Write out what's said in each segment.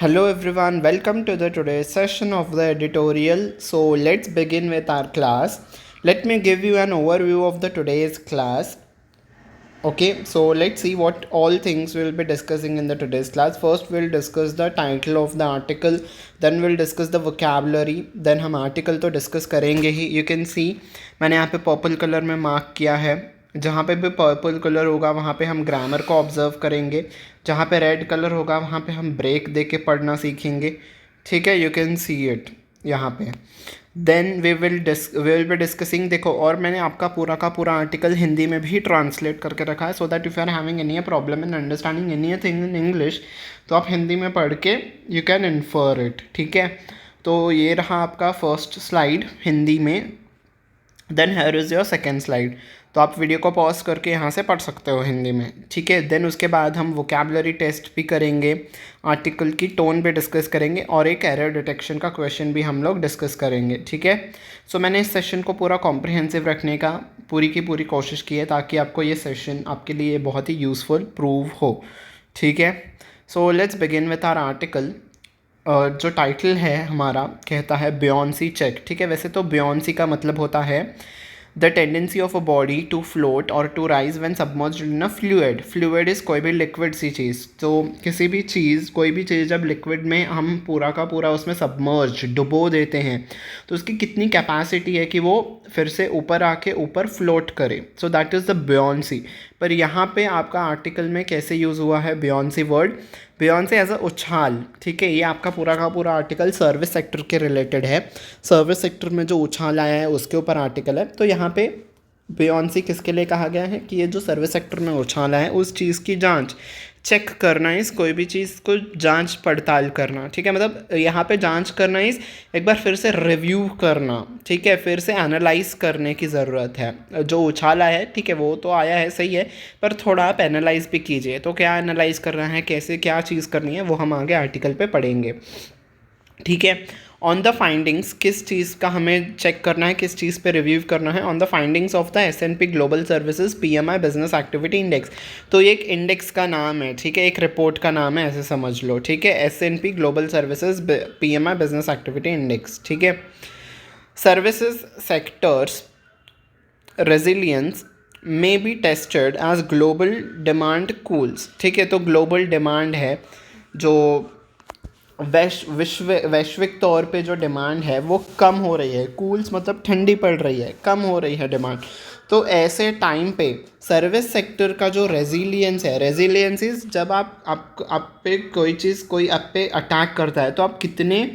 Hello everyone, welcome to the today's session of the editorial. So let's begin with our class. Let me give you an overview of the today's class. Okay, so let's see what all things we'll be discussing in the today's class. First we'll discuss the title of the article, then we'll discuss the vocabulary, then हम article तो discuss करेंगे ही. You can see मैंने यहाँ पे purple colour में mark किया है. जहाँ पे भी पर्पल कलर होगा वहाँ पे हम ग्रामर को ऑब्जर्व करेंगे. जहाँ पे रेड कलर होगा वहाँ पे हम ब्रेक दे के पढ़ना सीखेंगे. ठीक है, यू कैन सी इट यहाँ पे. Then we will be discussing. देखो, और मैंने आपका पूरा का पूरा आर्टिकल हिंदी में भी ट्रांसलेट करके रखा है, so that if you are having any problem in understanding any thing in English तो आप हिंदी में पढ़ के यू कैन इन्फर इट. ठीक है, तो ये रहा आपका फर्स्ट स्लाइड हिंदी में. Then here is your second slide. तो आप वीडियो को पॉज करके यहाँ से पढ़ सकते हो हिंदी में. ठीक है, देन उसके बाद हम वोकैबुलरी टेस्ट भी करेंगे, आर्टिकल की टोन पे डिस्कस करेंगे और एक एरर डिटेक्शन का क्वेश्चन भी हम लोग डिस्कस करेंगे. ठीक है, सो मैंने इस सेशन को पूरा कॉम्प्रिहेंसिव रखने का पूरी की पूरी कोशिश की है ताकि आपको ये सेशन आपके लिए बहुत ही यूज़फुल प्रूव हो. ठीक है, so let's begin with our article. जो टाइटल है हमारा कहता है बियॉन्सी चेक. ठीक है, वैसे तो बियॉन्सी का मतलब होता है the tendency of a body to float or to rise when submerged in a fluid. Fluid is कोई भी लिक्विड सी चीज़. तो किसी भी चीज़, कोई भी चीज़ जब लिक्विड में हम पूरा का पूरा उसमें सबमर्ज डुबो देते हैं तो उसकी कितनी कैपेसिटी है कि वो फिर से ऊपर आके ऊपर फ्लोट करे. So that is the buoyancy. पर यहाँ पे आपका आर्टिकल में कैसे यूज़ हुआ है बियॉन्सी वर्ड? बियॉन्सी एज अ उछाल. ठीक है, ये आपका पूरा का पूरा आर्टिकल सर्विस सेक्टर के रिलेटेड है. सर्विस सेक्टर में जो उछाल आया है उसके ऊपर आर्टिकल है. तो यहाँ पे बियॉन्सी किसके लिए कहा गया है कि ये जो सर्विस सेक्टर में उछाल है उस चीज़ की जांच, चेक करना, इस कोई भी चीज़ को जांच पड़ताल करना. ठीक है, मतलब यहाँ पे जांच करना इस एक बार फिर से रिव्यू करना. ठीक है, फिर से एनालाइज करने की ज़रूरत है. जो उछाला है, ठीक है, वो तो आया है, सही है, पर थोड़ा आप एनालाइज भी कीजिए. तो क्या एनालाइज करना है, कैसे क्या चीज़ करनी है, वो हम आगे आर्टिकल पे पढ़ेंगे. ठीक है, ऑन द फाइंडिंग्स, किस चीज़ का हमें चेक करना है, किस चीज़ पे रिव्यू करना है. On the findings of the S&P global services PMI business activity index. तो ये एक इंडेक्स का नाम है. ठीक है, एक रिपोर्ट का नाम है, ऐसे समझ लो. ठीक है, S&P global services PMI business activity index. ठीक है, services sectors resilience may be tested as global demand cools. ठीक है, तो ग्लोबल डिमांड है जो वैश्विक तौर पे जो डिमांड है वो कम हो रही है. कूल्स मतलब ठंडी पड़ रही है, कम हो रही है डिमांड. तो ऐसे टाइम पे सर्विस सेक्टर का जो रेजिलियंस है, रेजिलियंस इज जब आप पे कोई चीज़, कोई आप पे अटैक करता है तो आप कितने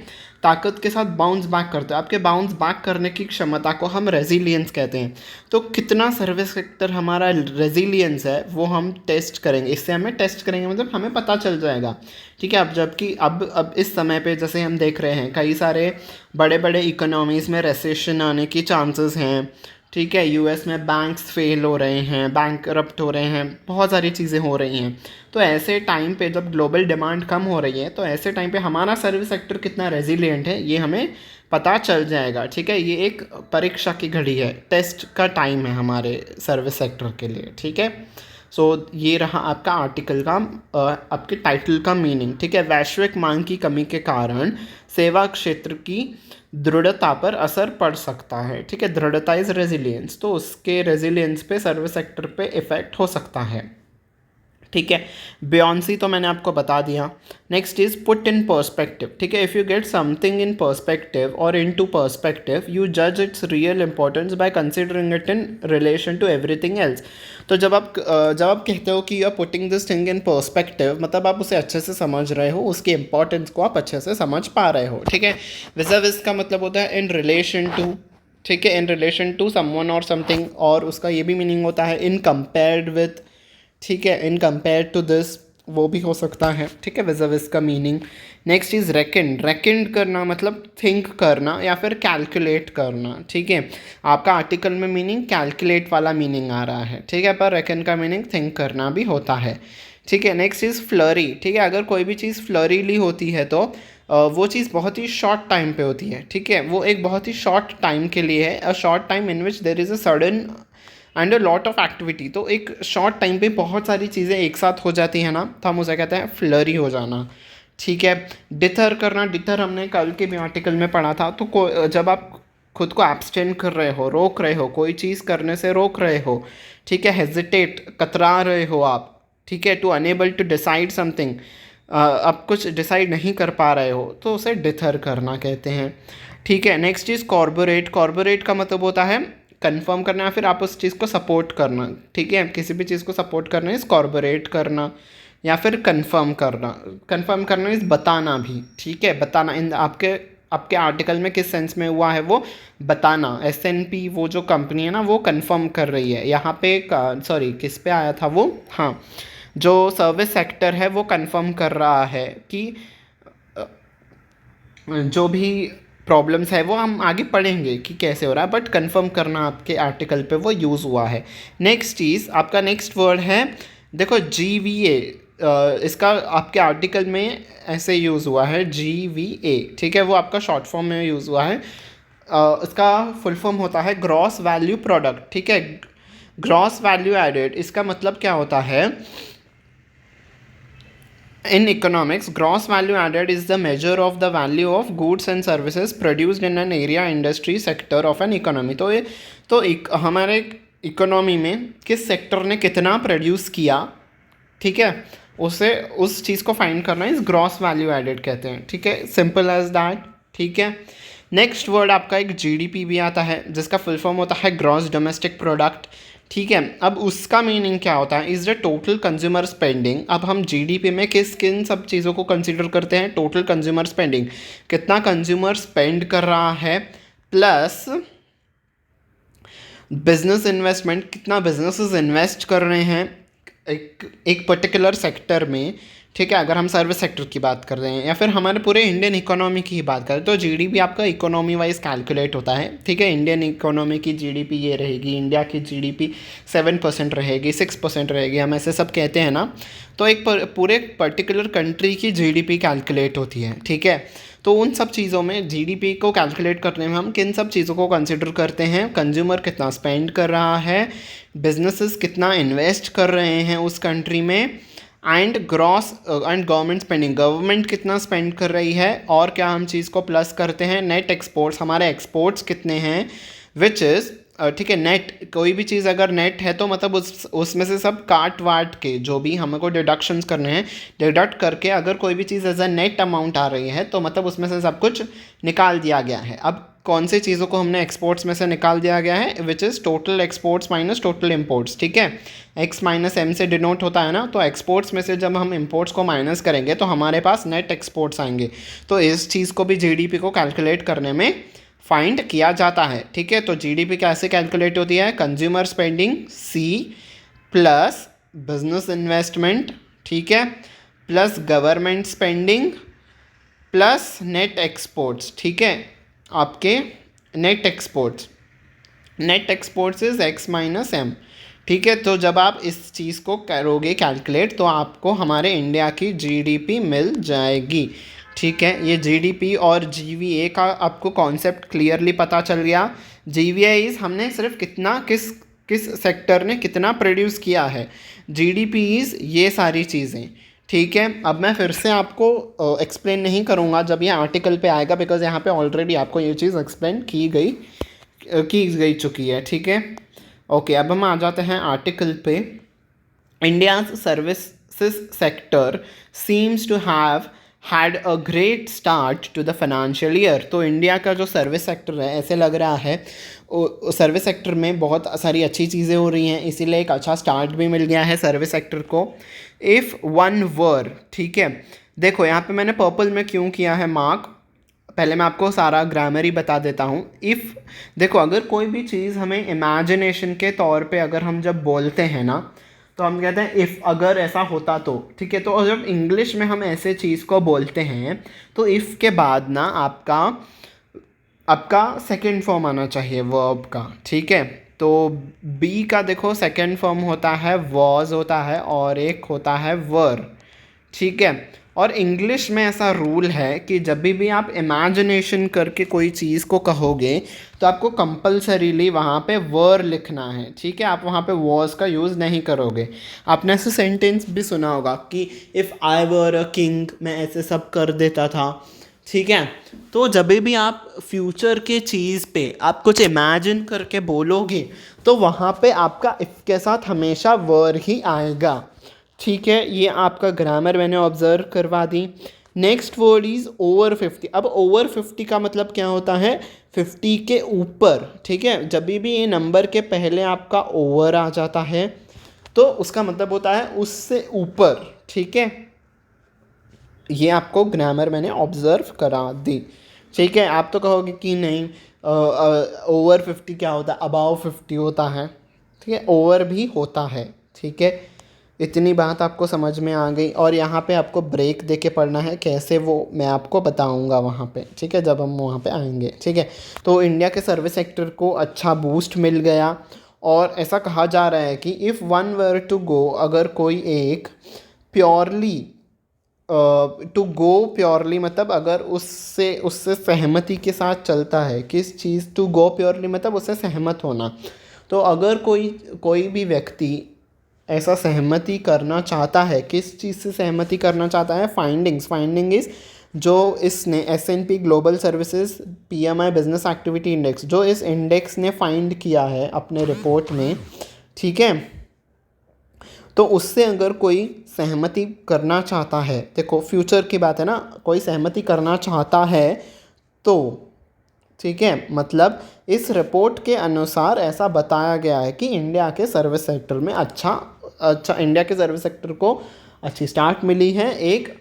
ताकत के साथ बाउंस बैक करते हो, आपके बाउंस बैक करने की क्षमता को हम रेजिलियंस कहते हैं. तो कितना सर्विस सेक्टर हमारा रेजिलियंस है वो हम टेस्ट करेंगे. इससे हमें टेस्ट करेंगे मतलब हमें पता चल जाएगा. ठीक है, अब जबकि अब इस समय पे जैसे हम देख रहे हैं कई सारे बड़े बड़े इकोनॉमीज़ में रेसेशन आने की चांसेस हैं. ठीक है, यूएस में बैंक्स फेल हो रहे हैं, बैंक करप्ट हो रहे हैं, बहुत सारी चीज़ें हो रही हैं. तो ऐसे टाइम पे जब ग्लोबल डिमांड कम हो रही है तो ऐसे टाइम पे हमारा सर्विस सेक्टर कितना रेजिलियंट है ये हमें पता चल जाएगा. ठीक है, ये एक परीक्षा की घड़ी है, टेस्ट का टाइम है हमारे सर्विस सेक्टर के लिए. ठीक है, सो ये रहा आपका आर्टिकल का आपके टाइटल का मीनिंग. ठीक है, वैश्विक मांग की कमी के कारण सेवा क्षेत्र की दृढ़ता पर असर पड़ सकता है. ठीक है, दृढ़ता इज रेजिलियंस, तो उसके रेजिलियंस पे सर्विस सेक्टर पे इफेक्ट हो सकता है. ठीक है, बियॉन्सी तो मैंने आपको बता दिया. Next is put in perspective. ठीक है, if you get something in perspective और इन टू पर्सपेक्टिव यू जज its real importance by considering it in relation to everything else. तो जब आप कहते हो कि you are putting this thing in perspective, मतलब आप उसे अच्छे से समझ रहे हो, उसकी इंपॉर्टेंस को आप अच्छे से समझ पा रहे हो. ठीक है, विज़ का मतलब होता है इन रिलेशन टू. ठीक है, इन रिलेशन टू समवन और समथिंग, और उसका ये भी मीनिंग होता है इन कंपेयर्ड विथ. ठीक है, इन कंपेयर टू दिस, वो भी हो सकता है. ठीक है, विज़ का meaning. Next is reckon. Reckon करना मतलब थिंक करना या फिर कैलकुलेट करना. ठीक है, आपका आर्टिकल में मीनिंग कैलकुलेट वाला मीनिंग आ रहा है. ठीक है, पर रेकन का मीनिंग थिंक करना भी होता है. ठीक है, नेक्स्ट इज़ फ्लरी. ठीक है, अगर कोई भी चीज़ फ्लरीली होती है तो वो चीज़ बहुत ही शॉर्ट टाइम पे होती है. ठीक है, वो एक बहुत ही शॉर्ट टाइम के लिए है, a short time in which there is a sudden and a lot of activity. तो एक शॉर्ट टाइम पे बहुत सारी चीज़ें एक साथ हो जाती हैं ना, तो हम उसे कहते हैं फ्लरी हो जाना. ठीक है। डिथर करना, डिथर हमने कल के भी आर्टिकल में पढ़ा था। तो जब आप खुद को एब्सटेन कर रहे हो, रोक रहे हो, कोई चीज़ करने से रोक रहे हो, ठीक है, हेजिटेट, कतरा रहे हो आप, ठीक है, to enable to decide something, आप कुछ डिसाइड नहीं कर पा रहे हो, तो उसे डिथर करना कहते हैं। ठीक है। नेक्स्ट चीज़ कॉर्पोरेट। कॉर्पोरेट का मतलब होता है कंफर्म करना या फिर आप उस चीज़ को सपोर्ट करना। ठीक है, किसी भी चीज़ को सपोर्ट करना इस कॉर्पोरेट करना या फिर कंफर्म करना। कंफर्म करना इस बताना भी। ठीक है, बताना इन आपके आपके आर्टिकल में किस सेंस में हुआ है वो बताना। एसएनपी वो जो कंपनी है ना वो कंफर्म कर रही है। यहाँ पे सॉरी किस पे आया था वो, हाँ, जो सर्विस सेक्टर है वो कंफर्म कर रहा है कि जो भी प्रॉब्लम्स है वो हम आगे पढ़ेंगे कि कैसे हो रहा है, बट कंफर्म करना आपके आर्टिकल पे वो यूज़ हुआ है। नेक्स्ट चीज़ आपका नेक्स्ट वर्ड है, देखो GVA, इसका आपके आर्टिकल में ऐसे यूज़ हुआ है GVA। ठीक है, वो आपका शॉर्ट फॉर्म में यूज़ हुआ है। इसका फुल फॉर्म होता है ग्रॉस वैल्यू प्रोडक्ट। ठीक है, ग्रॉस वैल्यू एडेड, इसका मतलब क्या होता है in economics? Gross value added is the measure of the value of goods and services produced in an area, industry, sector of an economy। हमारे इकोनॉमी में किस सेक्टर ने कितना प्रोड्यूस किया, ठीक है, उसे उस चीज़ को फाइंड करना इस ग्रॉस वैल्यू एडेड कहते हैं। ठीक है, सिंपल एज दैट। ठीक है। नेक्स्ट वर्ड आपका एक GDP भी आता है जिसका फुल फॉर्म होता है ग्रॉस डोमेस्टिक प्रोडक्ट। ठीक है, अब उसका मीनिंग क्या होता है, is the total consumer spending. अब हम GDP में किन सब चीज़ों को कंसिडर करते हैं, टोटल कंज्यूमर स्पेंडिंग, कितना कंज्यूमर स्पेंड कर रहा है, प्लस बिजनेस इन्वेस्टमेंट, कितना बिजनेसेस इन्वेस्ट कर रहे हैं एक पर्टिकुलर सेक्टर में। ठीक है, अगर हम सर्विस सेक्टर की बात कर रहे हैं या फिर हमारे पूरे इंडियन इकोनॉमी की ही बात करें तो GDP आपका इकोनॉमी वाइज कैलकुलेट होता है। ठीक है, इंडियन इकोनॉमी की GDP ये रहेगी, इंडिया की GDP 7% रहेगी, 6% रहेगी, हम ऐसे सब कहते हैं ना। तो एक पूरे पर्टिकुलर कंट्री की GDP कैलकुलेट होती है। ठीक है, तो उन सब चीज़ों में GDP को कैलकुलेट करने में हम किन सब चीज़ों को कंसिडर करते हैं, कंज्यूमर कितना स्पेंड कर रहा है, बिजनेसेस कितना इन्वेस्ट कर रहे हैं उस कंट्री में, एंड गवर्नमेंट स्पेंडिंग, गवर्नमेंट कितना स्पेंड कर रही है, और क्या हम चीज़ को प्लस करते हैं नेट एक्सपोर्ट्स, हमारे एक्सपोर्ट्स कितने हैं, विच इज़ ठीक है, नेट, कोई भी चीज़ अगर नेट है तो मतलब उसमें से सब काट वाट के जो भी हमको डिडक्शंस करने हैं, डिडक्ट करके अगर कोई भी चीज़ एज अ नेट अमाउंट आ रही है तो मतलब उसमें से सब कुछ निकाल दिया गया है। अब कौन सी चीज़ों को हमने एक्सपोर्ट्स में से निकाल दिया गया है, which is total exports minus total imports. ठीक है, X माइनस M से डिनोट होता है ना, तो एक्सपोर्ट्स में से जब हम इम्पोर्ट्स को माइनस करेंगे तो हमारे पास नेट एक्सपोर्ट्स आएंगे। तो इस चीज़ को भी GDP को कैलकुलेट करने में फाइंड किया जाता है। ठीक है, तो GDP कैसे कैलकुलेट होती है, consumer spending C plus business investment, ठीक है, plus government spending plus net exports. ठीक है, आपके net exports is X minus M। ठीक है, तो जब आप इस चीज़ को करोगे कैलकुलेट तो आपको हमारे इंडिया की GDP मिल जाएगी। ठीक है, ये GDP और GVA का आपको कॉन्सेप्ट क्लियरली पता चल गया। GVA इज़ हमने सिर्फ कितना किस सेक्टर ने कितना प्रोड्यूस किया है, GDP इज़ ये सारी चीज़ें। ठीक है, अब मैं फिर से आपको एक्सप्लेन नहीं करूँगा जब ये आर्टिकल पे आएगा, बिकॉज यहाँ पे ऑलरेडी आपको ये चीज़ एक्सप्लेन की गई चुकी है। ठीक है, ओके, अब हम आ जाते हैं आर्टिकल पे। India's services sector seems to have had a great start to the financial year. तो इंडिया का जो सर्विस सेक्टर है, ऐसे लग रहा है सर्विस सेक्टर में बहुत सारी अच्छी चीज़ें हो रही हैं, इसीलिए एक अच्छा स्टार्ट भी मिल गया है सर्विस सेक्टर को। इफ़ वन वर, ठीक है, देखो यहाँ पे मैंने पर्पल में क्यों किया है मार्क, पहले मैं आपको सारा ग्रामर ही बता देता हूँ। इफ़, देखो अगर कोई भी चीज़ हमें इमेजिनेशन के तौर पे अगर हम जब बोलते हैं ना तो हम कहते हैं इफ़, अगर ऐसा होता तो। ठीक है, तो जब इंग्लिश में हम ऐसे चीज़ को बोलते हैं तो इफ़ के बाद ना आपका सेकेंड फॉर्म आना चाहिए वर्ब का। ठीक है, तो बी का देखो सेकेंड फॉर्म होता है वॉज होता है और एक होता है वर। ठीक है, और इंग्लिश में ऐसा रूल है कि जब भी आप इमेजिनेशन करके कोई चीज़ को कहोगे तो आपको कंपल्सरीली वहाँ पे वर लिखना है, ठीक है। आप वहाँ पे वॉज का यूज़ नहीं करोगे। आपने ऐसे सेंटेंस भी सुना होगा कि if I were a king, मैं ऐसे सब कर देता था, ठीक है। तो जब भी आप फ्यूचर के चीज़ पे आप कुछ इमेजिन करके बोलोगे तो वहाँ पे आपका इफ़ के साथ हमेशा वर ही आएगा, ठीक है। ये आपका ग्रामर मैंने ऑब्ज़र्व करवा दी। Next word is over 50। अब ओवर 50 का मतलब क्या होता है? 50 के ऊपर, ठीक है। जब भी ये नंबर के पहले आपका ओवर आ जाता है तो उसका मतलब होता है उससे ऊपर, ठीक है। ये आपको ग्रामर मैंने ऑब्ज़र्व करा दी, ठीक है। आप तो कहोगे कि नहीं ओवर 50 क्या होता है? अबाव 50 होता है, ठीक है। ओवर भी होता है, ठीक है। इतनी बात आपको समझ में आ गई। और यहाँ पे आपको ब्रेक दे के पढ़ना है, कैसे वो मैं आपको बताऊँगा वहाँ पे, ठीक है, जब हम वहाँ पे आएंगे, ठीक है। तो इंडिया के सर्विस सेक्टर को अच्छा बूस्ट मिल गया और ऐसा कहा जा रहा है कि if one were to go, अगर कोई एक प्योरली टू गो प्योरली मतलब अगर उससे उससे सहमति के साथ चलता है, किस चीज़? टू गो प्योरली मतलब उससे सहमत होना। तो अगर कोई कोई भी व्यक्ति ऐसा सहमति करना चाहता है, किस चीज़ से सहमति करना चाहता है? फाइंडिंग इज़ जो इसने S&P global services PMI business activity index, जो इस इंडेक्स ने फाइंड किया है अपने रिपोर्ट में, ठीक है। तो उससे अगर कोई सहमति करना चाहता है, देखो फ्यूचर की बात है ना, कोई सहमति करना चाहता है तो, ठीक है, मतलब इस रिपोर्ट के अनुसार ऐसा बताया गया है कि इंडिया के सर्विस सेक्टर में अच्छा इंडिया के सर्विस सेक्टर को अच्छी स्टार्ट मिली है, एक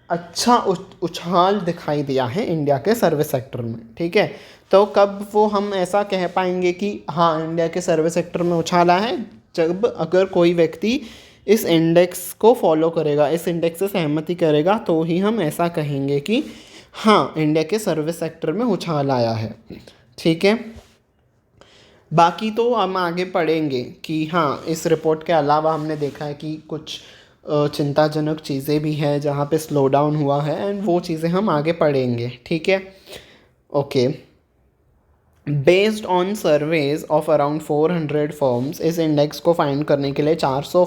अच्छा उछाल दिखाई दिया है इंडिया के सर्विस सेक्टर में, ठीक है। तो कब वो हम ऐसा कह पाएंगे कि हाँ इंडिया के सर्विस सेक्टर में उछाला है? जब अगर कोई व्यक्ति इस इंडेक्स को फॉलो करेगा, इस इंडेक्स से सहमति करेगा, तो ही हम ऐसा कहेंगे कि हाँ इंडिया के सर्विस सेक्टर में उछाल आया है, ठीक है। बाकी तो हम आगे पढ़ेंगे कि हाँ इस रिपोर्ट के अलावा हमने देखा है कि कुछ चिंताजनक चीज़ें भी हैं जहाँ पे स्लो डाउन हुआ है, एंड वो चीज़ें हम आगे पढ़ेंगे, ठीक है। Okay, based on surveys of around 400 firms, इस इंडेक्स को फाइंड करने के लिए 400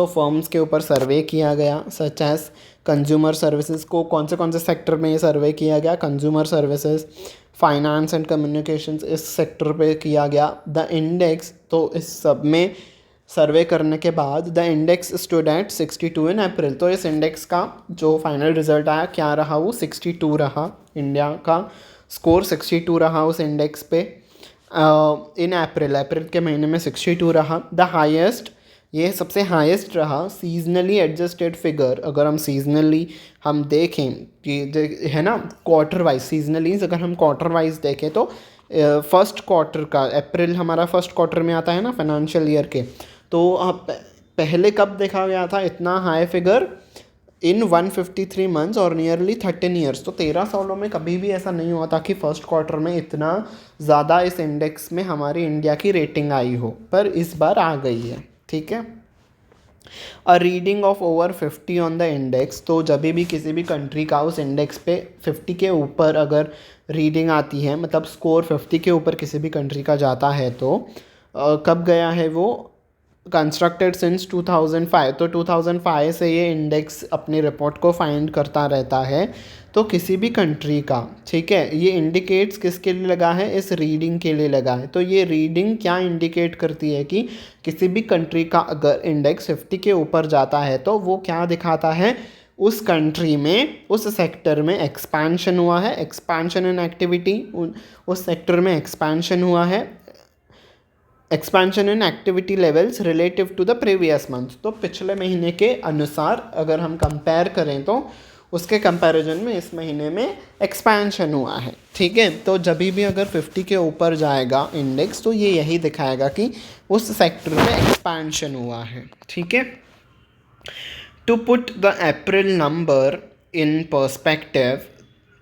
फर्म्स के ऊपर सर्वे किया गया। सच एज कंज्यूमर सर्विसेज को कौन से सेक्टर में ये सर्वे किया गया? Consumer services, finance and communications, इस सेक्टर पे किया गया। द इंडेक्स, तो इस सब में सर्वे करने के बाद द इंडेक्स स्टूड एट 62 इन अप्रैल। तो इस इंडेक्स का जो फाइनल रिजल्ट आया क्या रहा? वो 62 रहा। इंडिया का स्कोर 62 रहा उस इंडेक्स पे इन अप्रैल के महीने में 62 रहा। द हाईएस्ट, ये सबसे हाईएस्ट रहा सीजनली एडजस्टेड फिगर। अगर हम सीजनली हम देखें कि है ना क्वार्टर वाइज, सीजनली अगर हम क्वार्टर वाइज देखें तो फर्स्ट क्वार्टर का, अप्रैल हमारा फर्स्ट क्वार्टर में आता है ना फाइनेंशियल ईयर के, तो पहले कब देखा गया था इतना हाई फिगर? इन 153 मंथ्स और नियरली 13 ईयर्स। तो 13 सालों में कभी भी ऐसा नहीं हुआ था कि फर्स्ट क्वार्टर में इतना ज़्यादा इस इंडेक्स में हमारी इंडिया की रेटिंग आई हो, पर इस बार आ गई है, ठीक है। A reading of over 50 on the index, तो जब भी किसी भी कंट्री का उस इंडेक्स पे 50 के ऊपर अगर रीडिंग आती है, मतलब स्कोर 50 के ऊपर किसी भी कंट्री का जाता है, तो कब गया है वो? Constructed since 2005। तो 2005 से ये इंडेक्स अपनी रिपोर्ट को फाइंड करता रहता है। तो किसी भी कंट्री का, ठीक है, ये इंडिकेट्स किसके लिए लगा है? इस रीडिंग के लिए लगा है। तो ये रीडिंग क्या इंडिकेट करती है कि किसी भी कंट्री का अगर इंडेक्स 50 के ऊपर जाता है तो वो क्या दिखाता है? उस कंट्री में, उस सेक्टर में एक्सपेंशन हुआ है, एक्सपेंशन इन एक्टिविटी, उस सेक्टर में एक्सपेंशन हुआ है, expansion in activity levels relative to the previous month. तो पिछले महीने के अनुसार अगर हम कंपेयर करें तो उसके कंपैरिजन में इस महीने में एक्सपेंशन हुआ है, ठीक है। तो जब भी अगर 50 के ऊपर जाएगा इंडेक्स तो ये यही दिखाएगा कि उस सेक्टर में एक्सपेंशन हुआ है, ठीक है। To put the April number in perspective,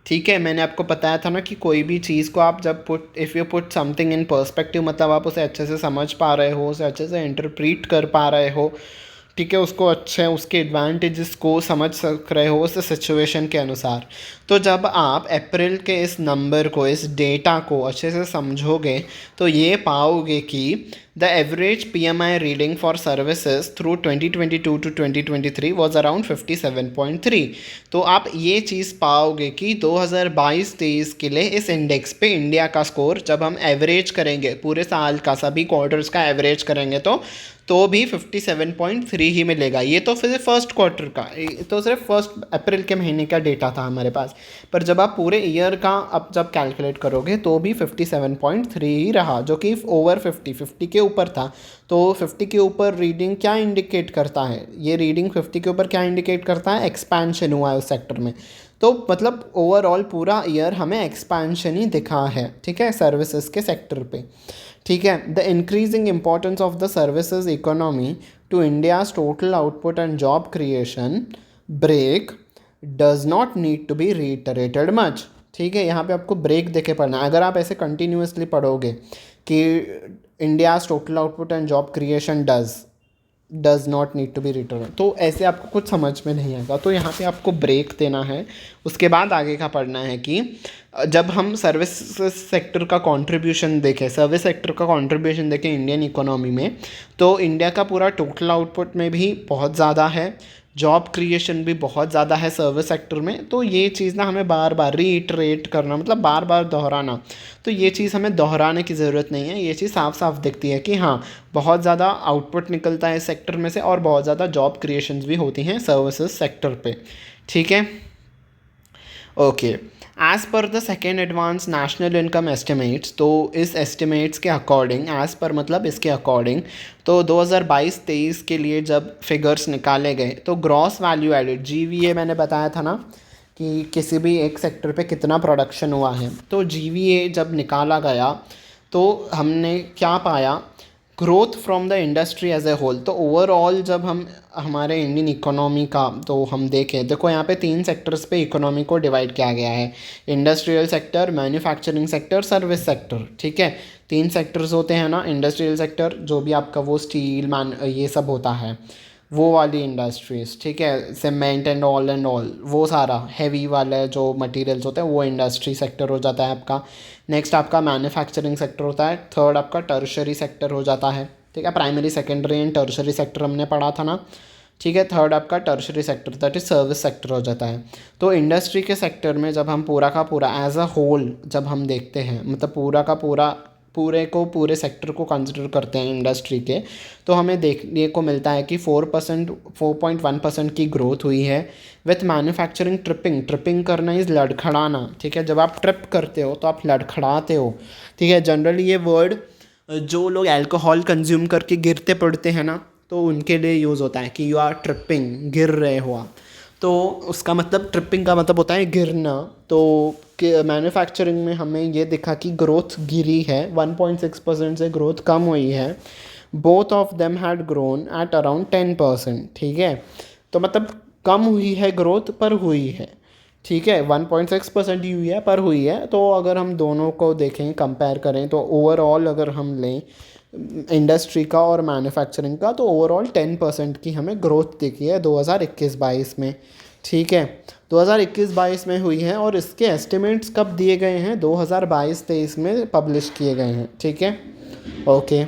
ठीक है, मैंने आपको बताया था ना कि कोई भी चीज़ को आप जब if you put something in perspective, मतलब आप उसे अच्छे से समझ पा रहे हो, उसे अच्छे से इंटरप्रीट कर पा रहे हो, ठीक है, उसको अच्छे उसके एडवांटेजेस को समझ सक रहे हो उस सिचुएशन के अनुसार। तो जब आप अप्रैल के इस नंबर को, इस डेटा को अच्छे से समझोगे तो ये पाओगे कि the average PMI reading for services through 2022 to 2023 was around 57.3। तो आप ये चीज़ पाओगे कि 2022-23 के लिए इस इंडेक्स पे इंडिया का स्कोर जब हम एवरेज करेंगे, पूरे साल का सभी क्वार्टर्स का एवरेज करेंगे तो भी 57.3 ही मिलेगा। ये तो फिर फर्स्ट क्वार्टर का, ये तो सिर्फ फर्स्ट अप्रैल के महीने का डेटा था हमारे पास, पर जब आप पूरे ईयर का अब जब कैलकुलेट करोगे तो भी 57.3 ही रहा, जो कि ओवर 50 के ऊपर था। तो 50 के ऊपर रीडिंग क्या इंडिकेट करता है, ये रीडिंग 50 के ऊपर क्या इंडिकेट करता है, एक्सपेंशन हुआ है उस सेक्टर में। तो मतलब ओवरऑल पूरा ईयर हमें एक्सपेंशन ही दिखा है, ठीक है, सर्विसेज के सेक्टर पे। ठीक है, the increasing importance of the services economy to India's total output and job creation break does not need to be reiterated much. ठीक है, यहाँ पे आपको ब्रेक देके पढ़ना है। अगर आप ऐसे कंटिन्यूसली पढ़ोगे कि India's total output and job creation does not need to be return, तो ऐसे आपको कुछ समझ में नहीं आएगा। तो यहाँ पे आपको ब्रेक देना है, उसके बाद आगे का पढ़ना है कि जब हम सर्विस सेक्टर का कंट्रीब्यूशन देखें, सर्विस सेक्टर का कंट्रीब्यूशन देखें इंडियन इकोनॉमी में, तो इंडिया का पूरा टोटल आउटपुट में भी बहुत ज़्यादा है, जॉब क्रिएशन भी बहुत ज़्यादा है सर्विस सेक्टर में। तो ये चीज़ ना हमें बार बार रीइटरेट करना, मतलब बार बार दोहराना, तो ये चीज़ हमें दोहराने की ज़रूरत नहीं है। ये चीज़ साफ साफ दिखती है कि हाँ, बहुत ज़्यादा आउटपुट निकलता है इस सेक्टर में से और बहुत ज़्यादा जॉब क्रिएशंस भी होती हैं सर्विसेज सेक्टर पे। ठीक है, okay. As per the second advance national income estimates, तो इस एस्टिमेट्स के अकॉर्डिंग, एज़ पर मतलब इसके अकॉर्डिंग, तो 2022-23 के लिए जब फिगर्स निकाले गए तो ग्रॉस वैल्यू एडेड, GVA मैंने बताया था ना कि किसी भी एक सेक्टर पे कितना प्रोडक्शन हुआ है, तो GVA जब निकाला गया तो हमने क्या पाया, growth from the industry as a whole. तो ओवरऑल जब हम हमारे इंडियन इकोनॉमी का तो हम देखें, देखो यहाँ पे 3 सेक्टर्स पे इकोनॉमी को डिवाइड किया गया है, industrial sector, manufacturing sector, service sector. ठीक है, 3 सेक्टर्स होते हैं ना, इंडस्ट्रियल सेक्टर जो भी आपका वो स्टील ये सब होता है, वो वाली इंडस्ट्रीज़, ठीक है, सीमेंट एंड ऑल वो सारा हैवी वाला जो मटेरियल्स होते हैं वो इंडस्ट्री सेक्टर हो जाता है आपका। नेक्स्ट आपका मैन्युफैक्चरिंग सेक्टर होता है। थर्ड आपका टर्शरी सेक्टर हो जाता है। ठीक है, primary secondary and tertiary sector हमने पढ़ा था ना। ठीक है, थर्ड आपका tertiary sector, that is service sector हो जाता है। तो इंडस्ट्री के सेक्टर में जब हम पूरा का पूरा एज अ होल जब हम देखते हैं, मतलब पूरा का पूरा पूरे सेक्टर को कंसिडर करते हैं इंडस्ट्री के, तो हमें देखने को मिलता है कि 4.1% की ग्रोथ हुई है विथ मैन्युफैक्चरिंग ट्रिपिंग करना इज़ लड़खड़ाना। ठीक है, जब आप ट्रिप करते हो तो आप लड़खड़ाते हो। ठीक है, जनरली ये वर्ड जो लोग अल्कोहल कंज्यूम करके गिरते पड़ते हैं ना, तो उनके लिए यूज़ होता है कि यू आर ट्रिपिंग, गिर रहे हो आप। तो उसका मतलब ट्रिपिंग का मतलब होता है गिरना। तो मैन्युफैक्चरिंग में हमें ये दिखा कि ग्रोथ गिरी है, 1.6% से ग्रोथ कम हुई है। Both of them had grown at around 10%। ठीक है, तो मतलब कम हुई है ग्रोथ पर हुई है। ठीक है, 1.6% ही हुई है पर हुई है। तो अगर हम दोनों को देखें, कंपेयर करें, तो ओवरऑल अगर हम लें इंडस्ट्री का और मैन्युफैक्चरिंग का, तो ओवरऑल 10% की हमें ग्रोथ दिखी है 2021-22 में। ठीक है, 2021-22 में हुई है और इसके एस्टिमेट्स कब दिए गए हैं, 2022-23 में पब्लिश किए गए हैं। ठीक है, ओके।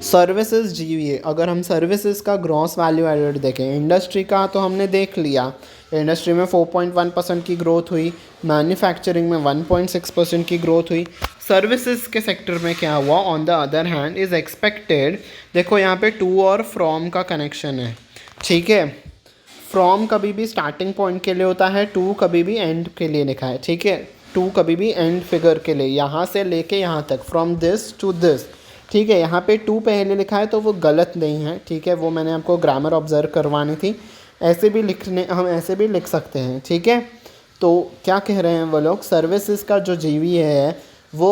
सर्विसेज GVA, अगर हम सर्विसेज का ग्रॉस वैल्यू एडेड देखें, इंडस्ट्री का तो हमने देख लिया, इंडस्ट्री में 4.1% की ग्रोथ हुई, मैन्युफैक्चरिंग में 1.6% की ग्रोथ हुई। सर्विसेज के सेक्टर में क्या हुआ, on the other hand is expected, देखो यहाँ पे टू और फ्रॉम का कनेक्शन है। ठीक है, फ्रॉम कभी भी स्टार्टिंग पॉइंट के लिए होता है, टू कभी भी एंड के लिए लिखा है। ठीक है, टू कभी भी एंड फिगर के लिए, यहाँ से लेके यहाँ तक, फ्रॉम दिस टू दिस। ठीक है, यहाँ पे टू पहले लिखा है तो वो गलत नहीं है। ठीक है, वो मैंने आपको ग्रामर ऑब्जर्व करवानी थी, ऐसे भी हम ऐसे भी लिख सकते हैं। ठीक है, तो क्या कह रहे हैं वो लोग, सर्विसेज का जो GVA है वो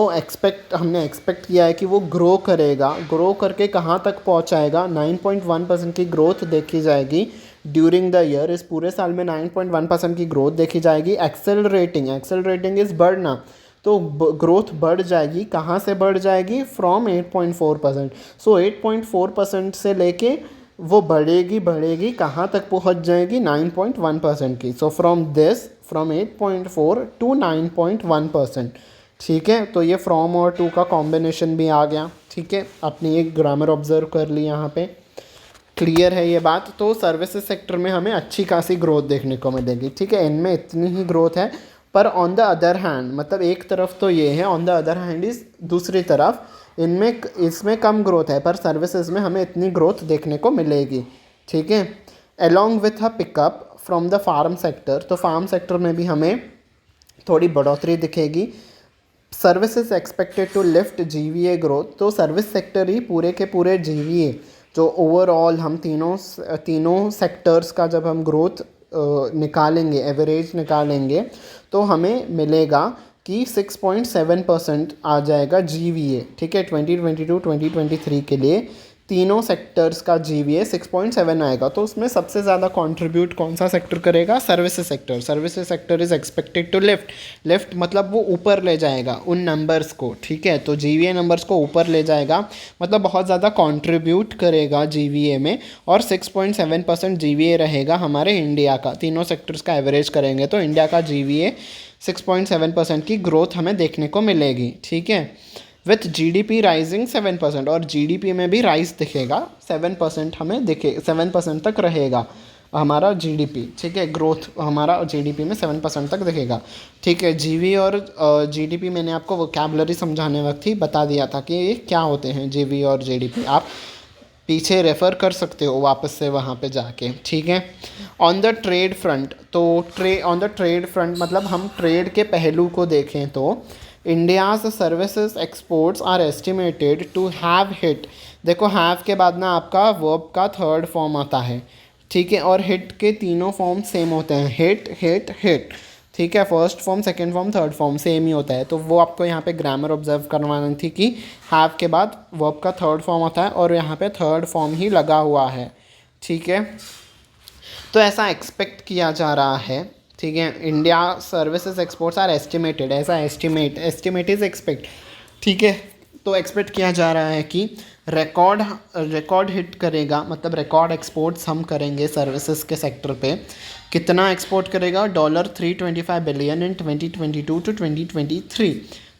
हमने एक्सपेक्ट किया है कि वो ग्रो करेगा, ग्रो करके कहाँ तक पहुँचाएगा, 9.1% की ग्रोथ देखी जाएगी ड्यूरिंग द ईयर। इस पूरे साल में 9.1% की ग्रोथ देखी जाएगी। एक्सेलरेटिंग इज़ बढ़ना, तो ग्रोथ बढ़ जाएगी, कहाँ से बढ़ जाएगी, फ्रॉम 8.4%। सो 8.4% से लेके वो बढ़ेगी बढ़ेगी, कहाँ तक पहुँच जाएगी, 9.1% की। So from 8.4 to 9.1%। ठीक है, तो ये फ्रॉम और टू का कॉम्बिनेशन भी आ गया। ठीक है, अपनी एक ग्रामर ऑब्जर्व कर ली यहाँ पे। क्लियर है ये बात। तो सर्विसेज सेक्टर में हमें अच्छी खासी ग्रोथ देखने को मिलेगी। ठीक है, इनमें इतनी ही ग्रोथ है, पर ऑन द अदर हैंड, मतलब एक तरफ तो ये है, on the other hand is दूसरी तरफ इसमें कम ग्रोथ है, पर सर्विसेज में हमें इतनी ग्रोथ देखने को मिलेगी। ठीक है, along with a pickup from the farm sector, तो फार्म सेक्टर में भी हमें थोड़ी बढ़ोतरी दिखेगी। Services expected to lift GVA growth, तो सर्विस सेक्टर ही पूरे के पूरे जीवीए जो ओवरऑल हम तीनों सेक्टर्स का जब हम ग्रोथ निकालेंगे, एवरेज निकालेंगे, तो हमें मिलेगा कि 6.7% आ जाएगा जीवीए। ठीक है, 2022-2023 के लिए तीनों सेक्टर्स का जीवीए 6.7 आएगा। तो उसमें सबसे ज़्यादा कंट्रीब्यूट कौन सा सेक्टर करेगा, services sector. Services sector is expected to lift मतलब वो ऊपर ले जाएगा उन नंबर्स को। ठीक है, तो जीवीए नंबर्स को ऊपर ले जाएगा, मतलब बहुत ज़्यादा कंट्रीब्यूट करेगा जीवीए में। और 6.7% जीवीए रहेगा हमारे इंडिया का। तीनों सेक्टर्स का एवरेज करेंगे तो इंडिया का जीवीए 6.7% की ग्रोथ हमें देखने को मिलेगी। ठीक है, विथ जीडीपी राइजिंग 7%, और जीडीपी में भी राइज दिखेगा 7%, हमें दिखे 7% तक रहेगा हमारा जीडीपी। ठीक है, ग्रोथ हमारा जीडीपी में 7% तक दिखेगा। ठीक है, जीवी और जीडीपी मैंने आपको वोकैबुलरी समझाने वक्त ही बता दिया था कि ये क्या होते हैं जीवी और जीडीपी। आप पीछे रेफ़र कर सकते हो वापस से वहाँ पे जाके। ठीक है, ऑन द ट्रेड फ्रंट, तो ऑन द ट्रेड फ्रंट मतलब हम ट्रेड के पहलू को देखें तो India's services exports are estimated to have hit. देखो, हैव के बाद ना आपका वर्ब का थर्ड फॉर्म आता है। ठीक है, और हिट के तीनों फॉर्म सेम होते हैं, हिट हिट हिट। ठीक है, first form, second form, third form same ही होता है। तो वो आपको यहाँ पे ग्रामर ऑब्जर्व करवानी थी कि हैव के बाद वर्ब का थर्ड फॉर्म होता है और यहाँ पे थर्ड फॉर्म ही लगा हुआ है। ठीक है, तो ऐसा एक्सपेक्ट किया जा रहा है। ठीक है, India services exports are estimated, ऐसा एस्टिमेट इज़ एक्सपेक्ट। ठीक है, तो एक्सपेक्ट किया जा रहा है कि रिकॉर्ड हिट करेगा, मतलब रिकॉर्ड एक्सपोर्ट्स हम करेंगे सर्विसेज के सेक्टर पे। कितना एक्सपोर्ट करेगा, $325 बिलियन इन 2022 टू 2023।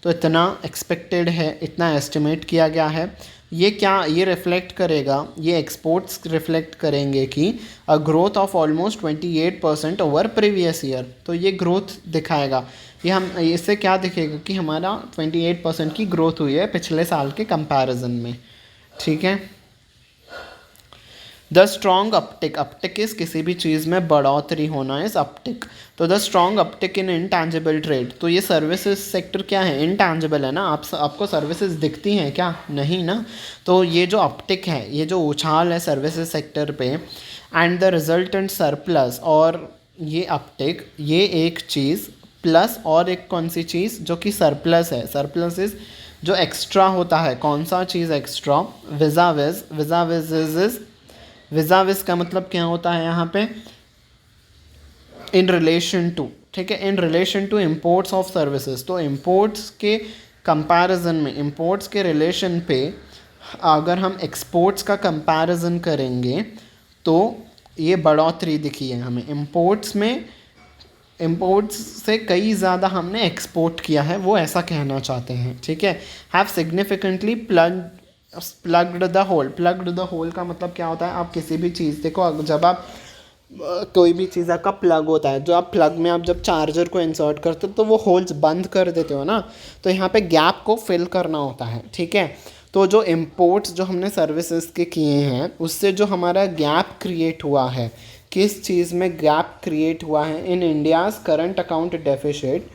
तो इतना एक्सपेक्टेड है, इतना एस्टिमेट किया गया है। ये रिफ्लेक्ट करेगा, ये एक्सपोर्ट्स रिफ्लेक्ट करेंगे कि a growth of almost 28% over previous year. तो ये ग्रोथ दिखाएगा, ये हम इससे क्या दिखेगा कि हमारा 28% की ग्रोथ हुई है पिछले साल के कंपैरिजन में। ठीक है, द स्ट्रॉन्ग अपटिक इस किसी भी चीज़ में बढ़ोतरी होना इस अपटिक। तो the strong uptick in intangible trade, तो ये सर्विसेज सेक्टर क्या है, इनटैंजिबल है ना। आपको सर्विसेज दिखती हैं क्या, नहीं ना। तो ये जो अपटिक है, ये जो उछाल है सर्विसेज सेक्टर पे, एंड द रिजल्टेंट सरप्लस, और ये अपटिक, ये एक चीज़ प्लस और एक कौन सी चीज़ जो कि सरप्लस है। सरप्लस इज जो एक्स्ट्रा होता है, कौन सा चीज़ एक्स्ट्रा, विजाविज का मतलब क्या होता है यहाँ पे, इन रिलेशन टू। ठीक है, in relation to imports of services. तो इम्पोर्ट्स के कंपैरिजन में, इम्पोर्ट्स के रिलेशन पे अगर हम एक्सपोर्ट्स का कंपैरिजन करेंगे तो ये बढ़ोतरी दिखी है हमें इम्पोर्ट्स में। इम्पोर्ट्स से कई ज़्यादा हमने एक्सपोर्ट किया है, वो ऐसा कहना चाहते हैं। ठीक है, have significantly plugged the whole का मतलब क्या होता है, आप किसी भी चीज़, देखो जब आप कोई भी चीज़ आपका प्लग होता है, जो आप प्लग में आप जब चार्जर को इंसर्ट करते हो तो वो होल्स बंद कर देते हो ना, तो यहाँ पे गैप को फिल करना होता है। ठीक है, तो जो इम्पोर्ट्स जो हमने सर्विसेज के किए हैं उससे जो हमारा गैप क्रिएट हुआ है, किस चीज़ में गैप क्रिएट हुआ है, इन इंडियाज़ करंट अकाउंट डेफिसिट।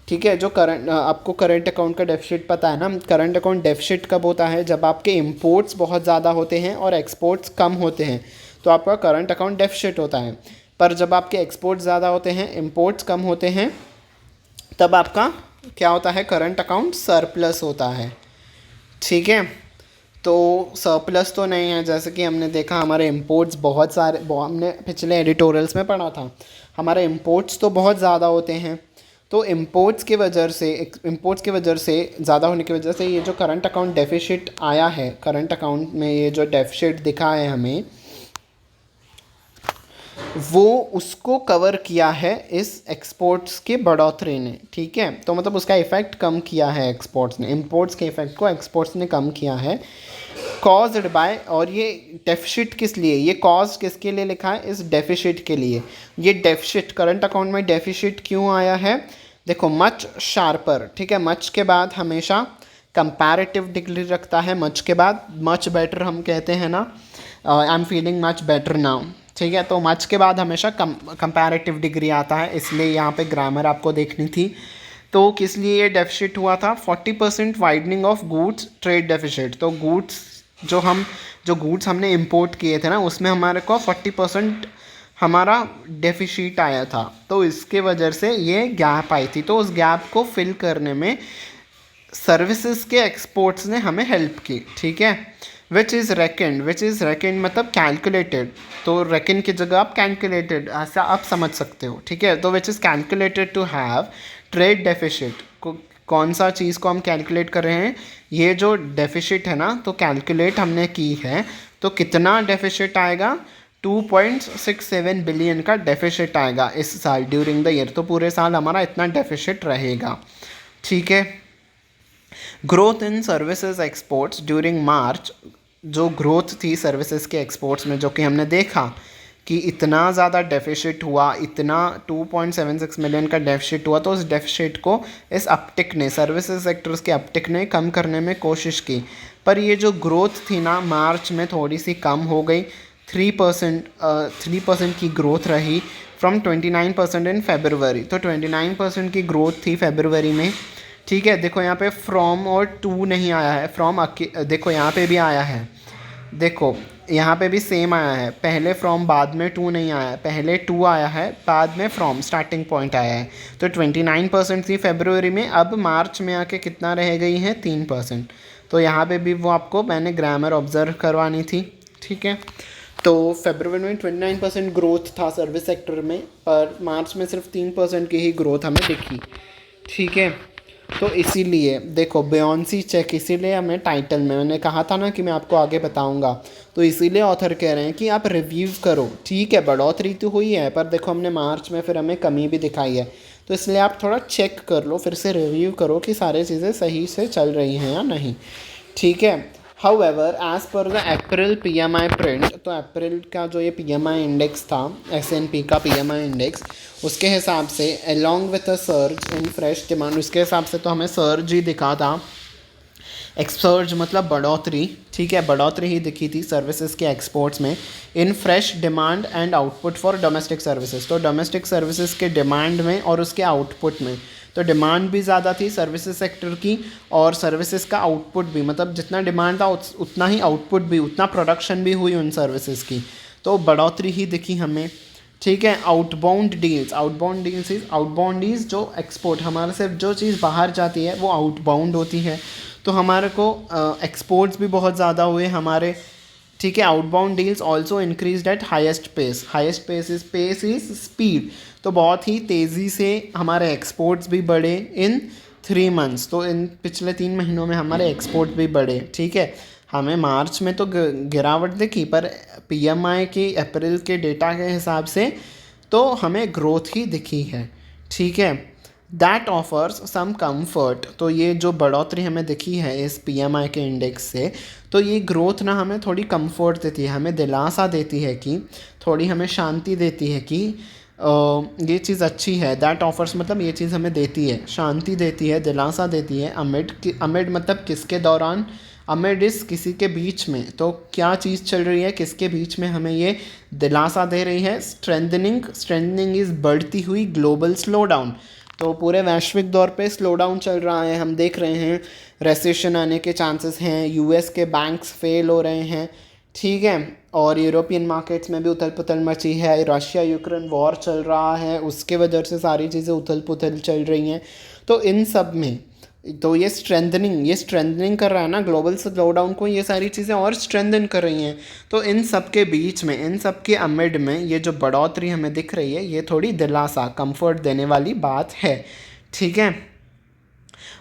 ठीक है, जो आपको करंट अकाउंट का डेफिसिट पता है ना। करंट अकाउंट डेफिसिट कब होता है, जब आपके इम्पोर्ट्स बहुत ज़्यादा होते हैं और एक्सपोर्ट्स कम होते हैं, तो आपका करंट अकाउंट डेफिसिट होता है। पर जब आपके एक्सपोर्ट्स ज़्यादा होते हैं, इम्पोर्ट्स कम होते हैं, तब आपका क्या होता है, करंट अकाउंट सरप्लस होता है। ठीक है, तो सरप्लस तो नहीं है, जैसे कि हमने देखा हमारे इम्पोर्ट्स बहुत सारे, हमने पिछले एडिटोरियल्स में पढ़ा था, हमारे इम्पोर्ट्स तो बहुत ज़्यादा होते हैं। तो इम्पोर्ट्स की वजह से ज़्यादा होने की वजह से ये जो करंट अकाउंट डेफिसिट आया है, करंट अकाउंट में ये जो डेफिसिट दिखा है हमें, वो उसको कवर किया है इस एक्सपोर्ट्स के बढ़ोतरी ने, ठीक है। तो मतलब उसका इफ़ेक्ट कम किया है एक्सपोर्ट्स ने, इंपोर्ट्स के इफ़ेक्ट को एक्सपोर्ट्स ने कम किया है। कॉज्ड बाय, और ये डेफिसिट किस लिए, ये कॉज किसके लिए लिखा है, इस डेफिसिट के लिए। ये डेफिसिट करंट अकाउंट में डेफिसिट क्यों आया है, देखो मच शार्पर, ठीक है। मच के बाद हमेशा कंपैरेटिव डिग्री रखता है, मच के बाद मच बेटर हम कहते हैं ना, I am feeling much better now, ठीक है। तो मच के बाद हमेशा कंपैरेटिव डिग्री आता है, इसलिए यहाँ पे ग्रामर आपको देखनी थी। तो किस लिए ये डेफिसिट हुआ था, 40% widening of goods trade deficit. तो गुड्स जो गुड्स हमने इंपोर्ट किए थे ना, उसमें हमारे को 40% हमारा डेफिसिट आया था, तो इसके वजह से ये गैप आई थी। तो उस गैप को फिल करने में सर्विसेज के एक्सपोर्ट्स ने हमें हेल्प की, ठीक है। विच इज़ रेकन मतलब कैलकुलेटेड, तो रेकन की जगह आप कैलकुलेटेड ऐसा आप समझ सकते हो, ठीक है। तो which is calculated to have trade deficit, कौन सा चीज़ को हम कैलकुलेट कर रहे हैं, ये जो डेफिसिट है ना, तो कैलकुलेट हमने की है। तो कितना डेफिसिट आएगा, 2.67 बिलियन का डेफिसिट आएगा इस साल ड्यूरिंग द ईयर। तो पूरे साल हमारा इतना डेफिसिट रहेगा, ठीक है। Growth in services exports during March, जो ग्रोथ थी सर्विसेज के एक्सपोर्ट्स में, जो कि हमने देखा कि इतना ज़्यादा डेफिसिट हुआ, इतना 2.76 मिलियन का डेफिसिट हुआ, तो उस डेफिसिट को इस अपटिक ने, सर्विसेज सेक्टर्स के अपटिक ने कम करने में कोशिश की। पर ये जो ग्रोथ थी ना, मार्च में थोड़ी सी कम हो गई, 3% की ग्रोथ रही फ्रॉम 29% इन फेब्रुवरी। तो 29% की ग्रोथ थी फेब्रुवरी में, ठीक है। देखो यहाँ पे फ्रॉम और टू नहीं आया है, फ्रॉम देखो यहाँ पे भी आया है, देखो यहाँ पे भी सेम आया है, पहले फ्रॉम बाद में टू नहीं आया है, पहले टू आया है बाद में फ्रॉम स्टार्टिंग पॉइंट आया है। तो 29% थी फेब्रुवरी में, अब मार्च में आके कितना रह गई है, 3%। तो यहाँ पे भी वो आपको मैंने ग्रामर ऑब्जर्व करवानी थी, ठीक है। तो फेब्रुवरी में 29% ग्रोथ था सर्विस सेक्टर में, पर मार्च में सिर्फ 3% की ही ग्रोथ हमें दिखी, ठीक है। तो इसीलिए देखो बेयोंसी चेक, इसीलिए हमें टाइटल में मैंने कहा था ना कि मैं आपको आगे बताऊंगा, तो इसीलिए ऑथर कह रहे हैं कि आप रिव्यू करो, ठीक है। बढ़ोतरी तो हुई है, पर देखो हमने मार्च में फिर हमें कमी भी दिखाई है, तो इसलिए आप थोड़ा चेक कर लो, फिर से रिव्यू करो कि सारी चीज़ें सही से चल रही हैं या नहीं, ठीक है। However as per the April PMI print, तो अप्रैल का जो ये PMI इंडेक्स था, S&P का PMI इंडेक्स, उसके हिसाब से along with a surge in fresh demand, उसके हिसाब से तो हमें सर्ज ही दिखा था, एक्सर्ज मतलब बढ़ोतरी, ठीक है, बढ़ोतरी ही दिखी थी सर्विसेज के एक्सपोर्ट्स में, in fresh demand and output for domestic services. तो डोमेस्टिक सर्विसेज के डिमांड में और उसके आउटपुट में, तो डिमांड भी ज़्यादा थी सर्विसेज सेक्टर की, और सर्विसेज का आउटपुट भी, मतलब जितना डिमांड था उतना ही आउटपुट भी, उतना प्रोडक्शन भी हुई उन सर्विसेज की, तो बढ़ोतरी ही दिखी हमें, ठीक है। आउटबाउंड डील्स जो एक्सपोर्ट, हमारे से जो चीज़ बाहर जाती है वो आउटबाउंड होती है, तो हमारे को एक्सपोर्ट्स भी बहुत ज़्यादा हुए हमारे, ठीक है। Outbound deals also increase at highest pace is speed, तो बहुत ही तेज़ी से हमारे एक्सपोर्ट्स भी बढ़े इन 3 मंथ्स, तो इन पिछले 3 महीनों में हमारे एक्सपोर्ट भी बढ़े, ठीक है। हमें मार्च में तो गिरावट दिखी, पर PMI के अप्रैल के डेटा के हिसाब से तो हमें ग्रोथ ही दिखी है, ठीक है। दैट ऑफर्स सम कम्फर्ट, तो ये जो बढ़ोतरी हमें दिखी है इस PMI के इंडेक्स से, तो ये ग्रोथ ना हमें थोड़ी कम्फर्ट देती है, हमें दिलासा देती है कि, थोड़ी हमें शांति देती है कि ये चीज़ अच्छी है। दैट ऑफर्स मतलब ये चीज़ हमें देती है, शांति देती है, दिलासा देती है। अमिड मतलब किसके दौरान, अमिड इस किसी के बीच में, तो क्या चीज़ चल रही है, किसके बीच में हमें ये दिलासा दे रही है, स्ट्रेंथनिंग इज़ बढ़ती हुई ग्लोबल स्लो डाउन, तो पूरे वैश्विक दौर पे स्लो डाउन चल रहा है, हम देख रहे हैं रेसेशन आने के चांसेस हैं, US के बैंक्स फेल हो रहे हैं, ठीक है। और यूरोपियन मार्केट्स में भी उथल पुथल मची है, रशिया यूक्रेन वॉर चल रहा है, उसके वजह से सारी चीज़ें उथल पुथल चल रही हैं। तो इन सब में तो ये स्ट्रेंथनिंग कर रहा है ना ग्लोबल स्लो डाउन को, ये सारी चीज़ें और स्ट्रेंथन कर रही हैं। तो इन सब के बीच में, इन सब के अमिड में ये जो बढ़ोतरी हमें दिख रही है, ये थोड़ी दिलासा, कंफर्ट देने वाली बात है, ठीक है।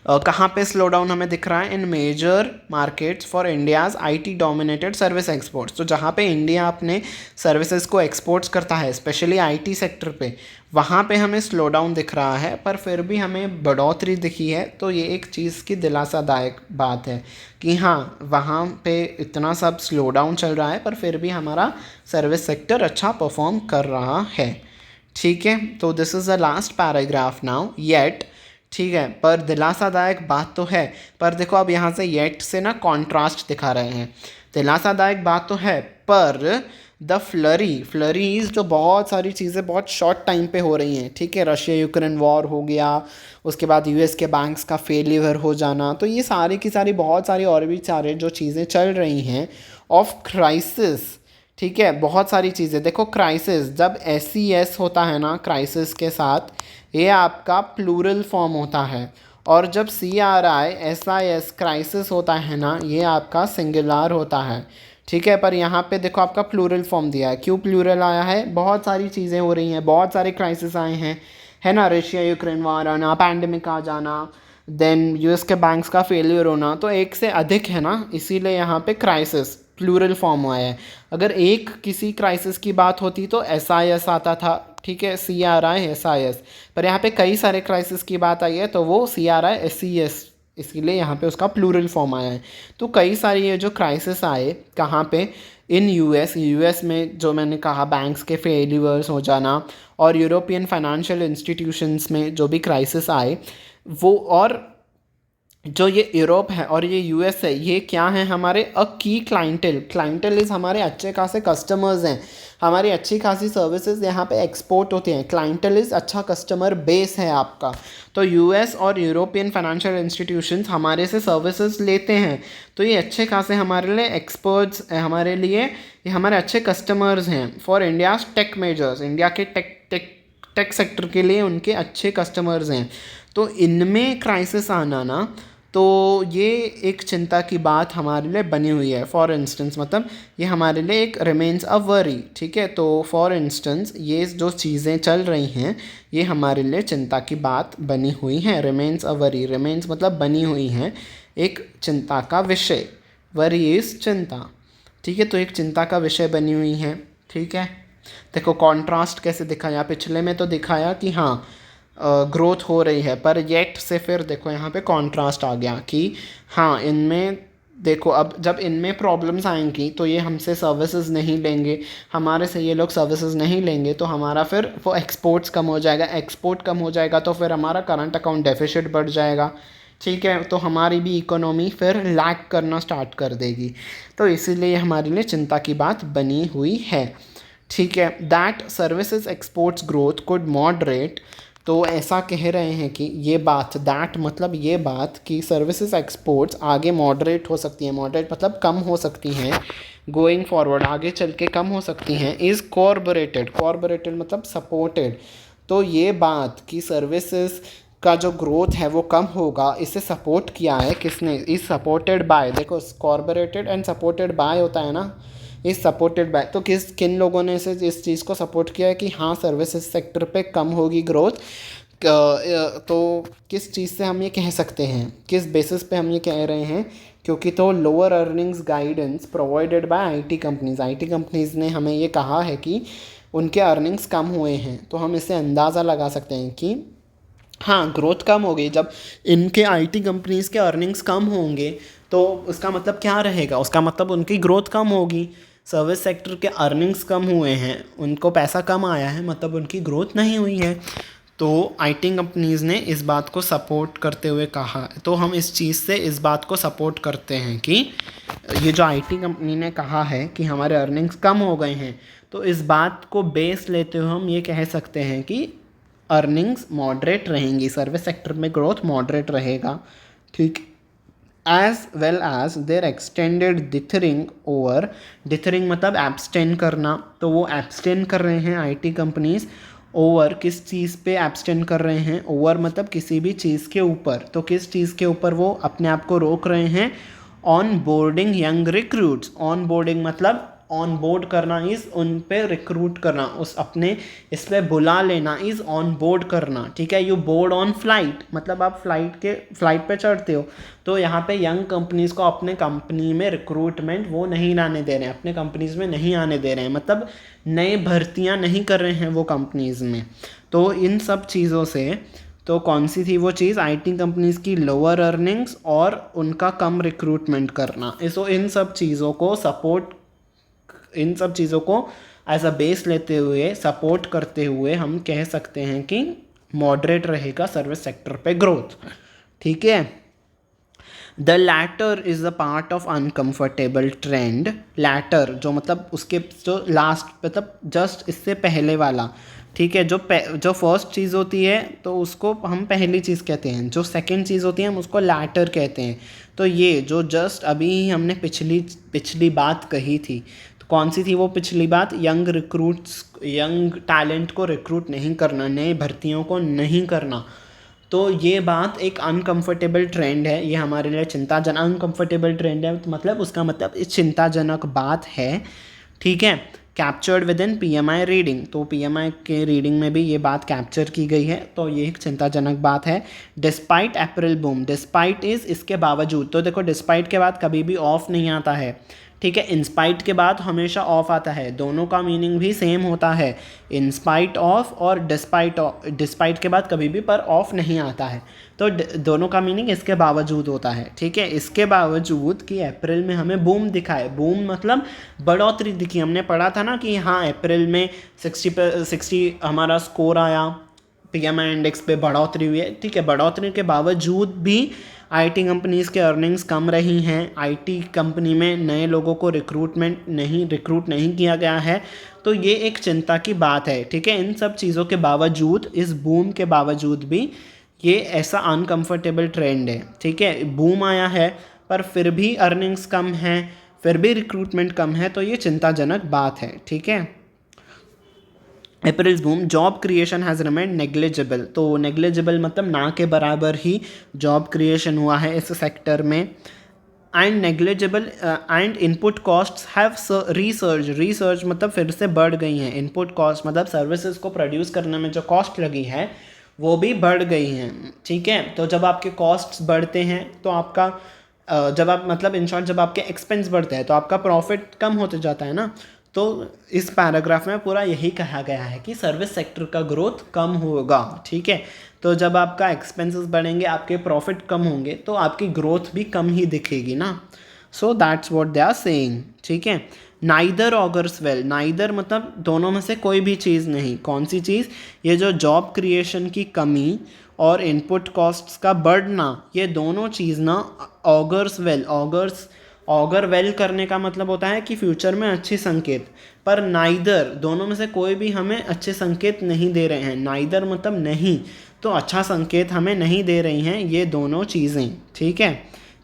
कहाँ पे स्लो डाउन हमें दिख रहा है? In major markets for India's IT dominated service exports. तो जहाँ पे इंडिया अपने सर्विसेज को एक्सपोर्ट्स करता है, स्पेशली IT सेक्टर पे, वहाँ पे हमें स्लो डाउन दिख रहा है, पर फिर भी हमें बढ़ोतरी दिखी है। तो ये एक चीज़ की दिलासादायक बात है कि हाँ, वहाँ पे इतना सब स्लो डाउन चल रहा है, पर फिर भी हमारा सर्विस सेक्टर अच्छा परफॉर्म कर रहा है। ठीक है, तो this is the last paragraph now. Yet, ठीक है, पर दिलासादायक बात तो है, पर देखो अब यहाँ से येट से ना कॉन्ट्रास्ट दिखा रहे हैं। दिलासादायक बात तो है, पर द फ्लरीज जो बहुत सारी चीज़ें बहुत शॉर्ट टाइम पे हो रही हैं, ठीक है, रशिया यूक्रेन वॉर हो गया, उसके बाद US के बैंक्स का फेलियर हो जाना, तो ये सारी की सारी बहुत सारी और भी सारे जो चीज़ें चल रही हैं ऑफ क्राइसिस, ठीक है, बहुत सारी चीज़ें। देखो क्राइसिस जब SES होता है ना क्राइसिस के साथ, ये आपका प्लूरल फॉर्म होता है, और जब CRISIS क्राइसिस होता है ना, ये आपका सिंगुलर होता है, ठीक है। पर यहाँ पे देखो आपका प्लूरल फॉर्म दिया है। क्यों प्लूरल आया है? बहुत सारी चीज़ें हो रही हैं, बहुत सारे क्राइसिस आए हैं, है ना, रशिया यूक्रेन वार आना, पैंडमिक आ जाना, देन US के बैंक्स का फेलियर होना, तो एक से अधिक है ना, इसीलिए यहाँ पे क्राइसिस प्लूरल फॉर्म आया है। अगर एक किसी क्राइसिस की बात होती तो SIS आता था, ठीक है, CRISIS, पर यहाँ पे कई सारे क्राइसिस की बात आई है तो वो CRISES, इसीलिए यहाँ पे उसका प्लूरल फॉर्म आया है। तो कई सारी ये जो क्राइसिस आए कहाँ पे? इन यूएस में, जो मैंने कहा बैंक्स के फेलियर्स हो जाना, और यूरोपियन फाइनेंशियल इंस्टीट्यूशंस में जो भी क्राइसिस आए वो, और जो ये यूरोप है और ये US है, ये क्या है? हमारे की क्लाइंटेल इज़ हमारे अच्छे खासे कस्टमर्स हैं, हमारी अच्छी खासी सर्विसेज यहाँ पे एक्सपोर्ट होती हैं। क्लाइंटेल इज़ अच्छा कस्टमर बेस है आपका। तो US और यूरोपियन फाइनेंशियल इंस्टीट्यूशंस हमारे से सर्विसेज लेते हैं, तो ये अच्छे खासे हमारे लिए एक्सपर्ट्स, हमारे लिए ये हमारे अच्छे कस्टमर्स हैं। For India's tech majors, India के टेक सेक्टर के लिए उनके अच्छे कस्टमर्स हैं। तो इनमें क्राइसिस आना ना, तो ये एक चिंता की बात हमारे लिए बनी हुई है। फॉर इंस्टेंस मतलब ये हमारे लिए एक रिमेन्स अ वरी, ठीक है। तो फॉर इंस्टेंस ये जो चीज़ें चल रही हैं ये हमारे लिए चिंता की बात बनी हुई हैं। रिमेन्स अ वरी, रिमेन्स मतलब बनी हुई हैं, एक चिंता का विषय। वरी इज़ चिंता, ठीक है, तो एक चिंता का विषय बनी हुई है, ठीक है। देखो कॉन्ट्रास्ट कैसे दिखाया, पिछले में तो दिखाया कि हाँ ग्रोथ हो रही है, पर येट से फिर देखो यहाँ पे कॉन्ट्रास्ट आ गया कि हाँ इनमें देखो अब जब इनमें प्रॉब्लम्स आएंगी तो ये हमसे सर्विसेज नहीं लेंगे, हमारे से ये लोग सर्विसेज नहीं लेंगे, तो हमारा फिर वो एक्सपोर्ट्स कम हो जाएगा, एक्सपोर्ट कम हो जाएगा तो फिर हमारा करंट अकाउंट डेफिसिट बढ़ जाएगा, ठीक है। तो हमारी भी इकोनॉमी फिर लैग करना स्टार्ट कर देगी, तो इसीलिए हमारे लिए चिंता की बात बनी हुई है, ठीक है। That services exports growth could moderate, तो ऐसा कह रहे हैं कि ये बात, दैट मतलब ये बात कि सर्विसेज एक्सपोर्ट्स आगे मॉडरेट हो सकती हैं, मॉडरेट मतलब कम हो सकती हैं, गोइंग फॉरवर्ड आगे चल के कम हो सकती हैं, इज़ कॉर्बोरेटेड मतलब सपोर्टेड। तो ये बात कि सर्विसेज का जो ग्रोथ है वो कम होगा, इसे सपोर्ट किया है किसने? इज़ सपोर्टेड बाय, देखो कॉर्बोरेटेड एंड सपोर्टेड बाय होता है ना, इज़ सपोर्टेड बाय, तो किन लोगों ने इसे इस चीज़ को सपोर्ट किया है कि हाँ सर्विसेज सेक्टर पे कम होगी ग्रोथ। तो किस चीज़ से हम ये कह सकते हैं, किस बेसिस पे हम ये कह रहे हैं? क्योंकि तो lower earnings guidance provided by IT companies ने हमें ये कहा है कि उनके अर्निंग्स कम हुए हैं, तो हम इससे अंदाज़ा लगा सकते हैं कि हाँ ग्रोथ कम होगी। जब इनके IT कंपनीज़ के अर्निंग्स कम होंगे तो उसका मतलब क्या रहेगा? उसका मतलब उनकी ग्रोथ कम होगी। सर्विस सेक्टर के अर्निंग्स कम हुए हैं, उनको पैसा कम आया है, मतलब उनकी ग्रोथ नहीं हुई है। तो IT कंपनीज़ ने इस बात को सपोर्ट करते हुए कहा, तो हम इस चीज़ से इस बात को सपोर्ट करते हैं कि ये जो IT कंपनी ने कहा है कि हमारे अर्निंग्स कम हो गए हैं, तो इस बात को बेस लेते हुए हम ये कह सकते हैं कि अर्निंग्स मॉडरेट रहेंगी, सर्विस सेक्टर में ग्रोथ मॉडरेट रहेगा, ठीक। As well as there extended dithering मतलब एब्सटेन करना, तो वो एब्सटेन कर रहे हैं IT कंपनीज ओवर, किस चीज़ पे एब्सटेन कर रहे हैं? ओवर मतलब किसी भी चीज़ के ऊपर, तो किस चीज़ के ऊपर वो अपने आप को रोक रहे हैं? On boarding young recruits, on boarding मतलब ऑन बोर्ड करना इज़ उन पे रिक्रूट करना, उस अपने इस पे बुला लेना इज़ ऑन बोर्ड करना, ठीक है। यू बोर्ड ऑन फ्लाइट, मतलब आप फ्लाइट पे चढ़ते हो। तो यहाँ पे यंग कंपनीज़ को अपने कंपनी में रिक्रूटमेंट वो नहीं लाने दे रहे हैं, अपने कंपनीज़ में नहीं आने दे रहे हैं, मतलब नए भर्तियाँ नहीं कर रहे हैं वो कंपनीज़ में। तो इन सब चीज़ों से तो कौन सी थी वो चीज़, आईटी कंपनीज़ की लोअर अर्निंग्स और उनका कम रिक्रूटमेंट करना। सो इन सब चीज़ों को एज अ बेस लेते हुए, सपोर्ट करते हुए हम कह सकते हैं कि मॉडरेट रहेगा सर्विस सेक्टर पे ग्रोथ, ठीक है। The latter is a part of uncomfortable trend. Latter जो मतलब उसके जो लास्ट मतलब जस्ट इससे पहले वाला, ठीक है। जो फर्स्ट चीज़ होती है तो उसको हम पहली चीज़ कहते हैं, जो सेकंड चीज़ होती है हम उसको लैटर कहते हैं। तो ये जो जस्ट अभी हमने पिछली बात कही थी, तो कौन सी थी वो पिछली बात, यंग टैलेंट को रिक्रूट नहीं करना, नए भर्तियों को नहीं करना। तो ये बात एक अनकंफर्टेबल ट्रेंड है, ये हमारे लिए चिंताजनक अनकंफर्टेबल ट्रेंड है, तो मतलब उसका मतलब इस चिंताजनक बात है, ठीक है। Captured with in PMI reading, तो पीएमआई के रीडिंग में भी ये बात कैप्चर की गई है, तो ये एक चिंताजनक बात है। Despite April boom, despite is इसके बावजूद, तो देखो डिस्पाइट के बाद कभी भी ऑफ नहीं आता है, ठीक है। इंस्पाइट के बाद हमेशा ऑफ आता है, दोनों का मीनिंग भी सेम होता है, इंस्पाइट ऑफ और डिस्पाइट के बाद कभी भी पर ऑफ नहीं आता है, तो दोनों का मीनिंग इसके बावजूद होता है, ठीक है। इसके बावजूद कि अप्रैल में हमें बूम दिखा है, बूम मतलब बढ़ोतरी दिखी, हमने पढ़ा था ना कि हाँ अप्रैल में 60 हमारा स्कोर आया, पीएमआई इंडेक्स पे बढ़ोतरी हुई है, ठीक है। बढ़ोतरी के बावजूद भी आईटी कंपनीज़ के अर्निंग्स कम रही हैं, आईटी कंपनी में नए लोगों को रिक्रूट नहीं किया गया है, तो ये एक चिंता की बात है, ठीक है। इन सब चीज़ों के बावजूद, इस बूम के बावजूद भी ये ऐसा अनकंफर्टेबल ट्रेंड है, ठीक है। बूम आया है पर फिर भी अर्निंग्स कम हैं, फिर भी रिक्रूटमेंट कम है, तो ये चिंताजनक बात है, ठीक है। April's boom, job creation has remained negligible, तो नेग्लिजिबल मतलब ना के बराबर ही जॉब क्रिएशन हुआ है इस सेक्टर में। And negligible and input costs have research मतलब फिर से बढ़ गई हैं। इनपुट कॉस्ट मतलब सर्विसेज को प्रोड्यूस करने में जो कॉस्ट लगी है वो भी बढ़ गई हैं, ठीक है। तो जब आपके कॉस्ट्स बढ़ते हैं तो आपका जब आप मतलब इन शॉर्ट जब आपके एक्सपेंस बढ़ते हैं तो आपका प्रॉफिट कम होते जाता है ना। तो इस पैराग्राफ में पूरा यही कहा गया है कि सर्विस सेक्टर का ग्रोथ कम होगा, ठीक है। तो जब आपका एक्सपेंसेस बढ़ेंगे, आपके प्रॉफिट कम होंगे, तो आपकी ग्रोथ भी कम ही दिखेगी ना। So that's what they are saying, ठीक है। नाइदर ऑगर्स वेल, नाइदर मतलब दोनों में से कोई भी चीज़ नहीं। कौन सी चीज़, ये जो जॉब क्रिएशन की कमी और इनपुट कॉस्ट्स का बढ़ना, ये दोनों चीज़ ना ऑगर वेल करने का मतलब होता है कि फ्यूचर में अच्छी संकेत, पर नाइदर दोनों में से कोई भी हमें अच्छे संकेत नहीं दे रहे हैं। नाइदर मतलब नहीं, तो अच्छा संकेत हमें नहीं दे रही हैं ये दोनों चीज़ें, ठीक है।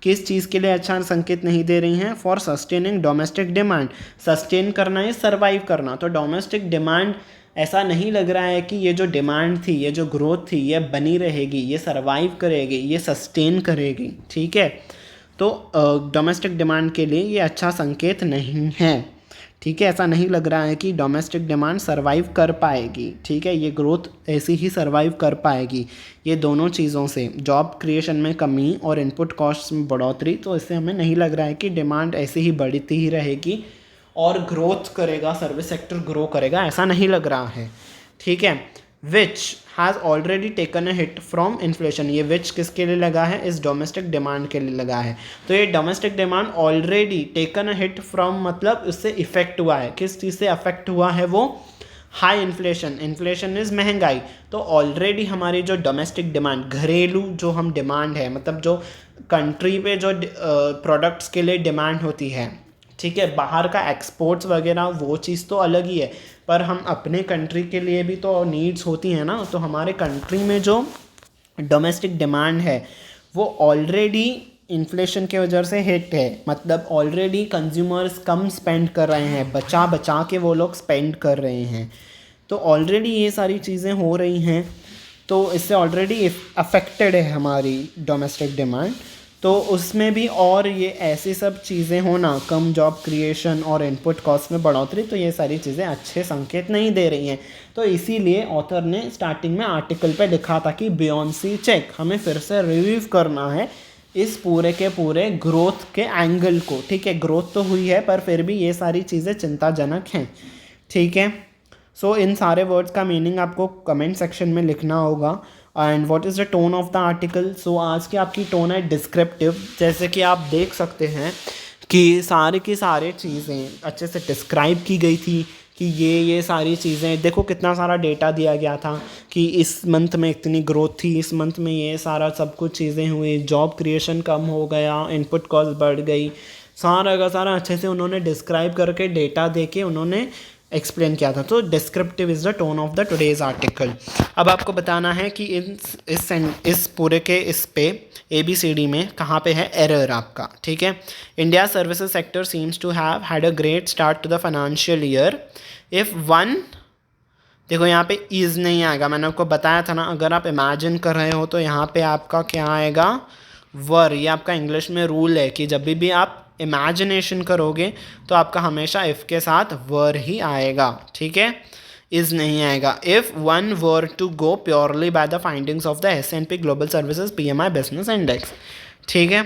किस चीज़ के लिए अच्छा संकेत नहीं दे रही हैं, for sustaining domestic demand, sustain करना है सर्वाइव करना, तो डोमेस्टिक डिमांड ऐसा नहीं लग रहा है कि ये जो डिमांड थी, ये जो ग्रोथ थी, ये बनी रहेगी, ये सर्वाइव करेगी, ये सस्टेन करेगी, ठीक है। तो डोमेस्टिक डिमांड के लिए ये अच्छा संकेत नहीं है, ठीक है। ऐसा नहीं लग रहा है कि डोमेस्टिक डिमांड सर्वाइव कर पाएगी, ठीक है। ये ग्रोथ ऐसी ही सर्वाइव कर पाएगी, ये दोनों चीज़ों से, जॉब क्रिएशन में कमी और इनपुट कॉस्ट में बढ़ोतरी, तो इससे हमें नहीं लग रहा है कि डिमांड ऐसी ही बढ़ती ही रहेगी और ग्रोथ करेगा, सर्विस सेक्टर ग्रो करेगा, ऐसा नहीं लग रहा है, ठीक है। Which has already taken a hit from inflation, ये विच किसके लिए लगा है, इस डोमेस्टिक डिमांड के लिए लगा है। तो ये domestic demand already taken a hit from मतलब उससे इफेक्ट हुआ है, किस चीज़ से अफेक्ट हुआ है वो, हाई इन्फ्लेशन, इन्फ्लेशन इज़ महंगाई। तो ऑलरेडी हमारी जो डोमेस्टिक डिमांड, घरेलू जो हम डिमांड है, मतलब जो कंट्री पे जो प्रोडक्ट्स के लिए डिमांड होती है, ठीक है, बाहर का एक्सपोर्ट्स वगैरह वो चीज़ तो अलग ही है, पर हम अपने कंट्री के लिए भी तो नीड्स होती हैं ना। तो हमारे कंट्री में जो डोमेस्टिक डिमांड है वो ऑलरेडी इन्फ्लेशन के वजह से हिट है, मतलब ऑलरेडी कंज्यूमर्स कम स्पेंड कर रहे हैं, बचा के वो लोग स्पेंड कर रहे हैं, तो ऑलरेडी ये सारी चीज़ें हो रही हैं, तो इससे ऑलरेडी अफेक्टेड है हमारी डोमेस्टिक डिमांड। तो उसमें भी और ये ऐसी सब चीज़ें होना, कम जॉब क्रिएशन और इनपुट कॉस्ट में बढ़ोतरी, तो ये सारी चीज़ें अच्छे संकेत नहीं दे रही हैं। तो इसीलिए ऑथर ने स्टार्टिंग में आर्टिकल पे लिखा था कि बियॉन्सी चेक, हमें फिर से रिव्यू करना है इस पूरे के पूरे ग्रोथ के एंगल को। ठीक है, ग्रोथ तो हुई है पर फिर भी ये सारी चीज़ें चिंताजनक हैं। ठीक है, सो इन सारे वर्ड्स का मीनिंग आपको कमेंट सेक्शन में लिखना होगा। And what is the tone of the article. So आज की आपकी टोन है डिस्क्रिप्टिव। जैसे कि आप देख सकते हैं कि सारी की सारी चीज़ें अच्छे से डिस्क्राइब की गई थी कि ये सारी चीज़ें, देखो कितना सारा डेटा दिया गया था कि इस मंथ में इतनी ग्रोथ थी, इस मंथ में ये सारा सब कुछ चीज़ें हुई, जॉब क्रिएशन कम हो गया, इनपुट कॉस्ट बढ़ गई, सारा का सारा अच्छे से उन्होंने डिस्क्राइब करके डेटा दे के उन्होंने एक्सप्लेन किया था। तो descriptive is the tone of the today's article. अब आपको बताना है कि इस पूरे के इस पे ABCD में कहाँ पे है एरर आपका। ठीक है, India services sector seems to have had a great start to the financial year if one, देखो यहाँ पे इज़ नहीं आएगा, मैंने आपको बताया था ना, अगर आप इमेजिन कर रहे हो तो यहाँ पे आपका क्या आएगा, वर। ये आपका इंग्लिश में रूल है कि जब भी आप इमेजिनेशन करोगे तो आपका हमेशा इफ़ के साथ वर ही आएगा। ठीक है, इज़ नहीं आएगा। If one were to go purely by the findings of the S&P global services PMI business index. ठीक है,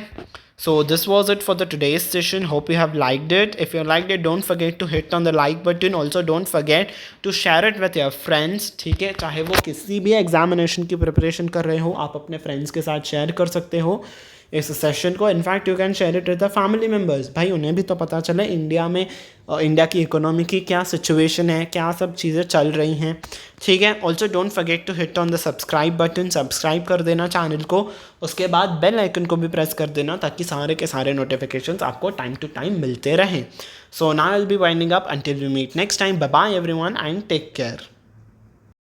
so this was it for the today's session. Hope you have liked it. If you liked it, don't forget to hit on the like button. Also don't forget to share it with your friends. ठीक है, चाहे वो किसी भी examination की preparation कर रहे हो, आप अपने फ्रेंड्स के साथ शेयर कर सकते हो इस सेशन को। In fact you can share it with the family members, भाई उन्हें भी तो पता चले इंडिया में इंडिया की इकोनॉमी की क्या सिचुएशन है, क्या सब चीज़ें चल रही हैं। ठीक है, also don't forget to hit on the subscribe button, subscribe कर देना चैनल को, उसके बाद बेल आइकन को भी प्रेस कर देना ताकि सारे के सारे नोटिफिकेशंस आपको टाइम टू टाइम मिलते रहें। So now I will be winding up until we meet next time. Bye bye everyone and take care.